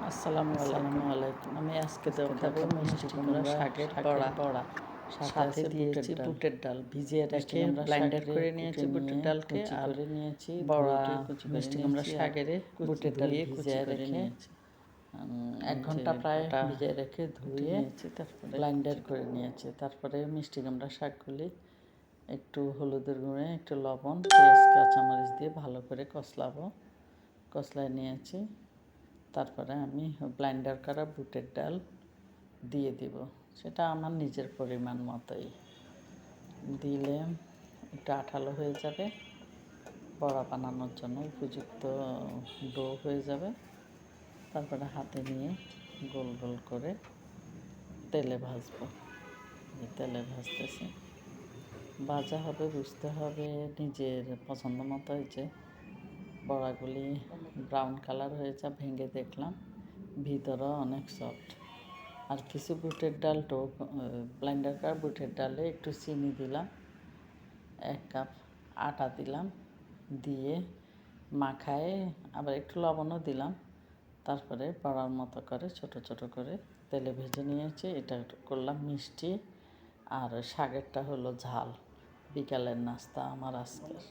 আসসালামু আলাইকুম। আমি আজকে দেখাবো মিষ্টি কুমড়া শাকের বড়া। সাথে দিয়েছি বুটের ডাল ভিজিয়ে রেখে ব্লেন্ডার করে নিয়েছি বুটের ডালকে আর বড়া মিষ্টি কুমড়া শাকের বুটের ডাল ভিজিয়ে রেখে 1 ঘন্টা প্রায় ভিজিয়ে রেখে ধুয়ে ব্লেন্ডার করে নিয়েছি। তারপরে মিষ্টি কুমড়া শাকগুলি একটু হলুদের গুঁড়ো, একটু লবণ, পেঁয়াজ, কাঁচামরিচ দিয়ে ভালো করে কষলায় নিয়েছি। তারপরে আমি ব্লেন্ডার করা বুটের ডাল দিয়ে দিব। সেটা আমার নিজের পরিমাণ মতোই দিলে একটু আঠালো হয়ে যাবে, বড়া বানানোর জন্য উপযুক্ত ডো হয়ে যাবে। তারপরে হাতে নিয়ে গোল গোল করে তেলে ভাজবো। তেলে ভাজতেছি, ভাজা হবে, বুঝতে হবে নিজের পছন্দ মতো হয়েছে। বড়াগুলি ব্রাউন কালার হয়ে যা ভেঙে দেখলাম, ভিতরে অনেক সফট। আর কিছু বুটের ডাল ব্লেন্ডার করা বুটের ডালে একটু চিনি দিলাম, 1 কাপ আটা দিলাম, দিয়ে মাখায় আবার একটু লবণও দিলাম। তারপরে বড়ার মতো করে ছোট ছোট করে তেলে ভেজে নিয়েছি। এটা করলাম মিষ্টি, আর শাকেরটা হলো ঝাল। বিকালের নাস্তা আমার আজকের।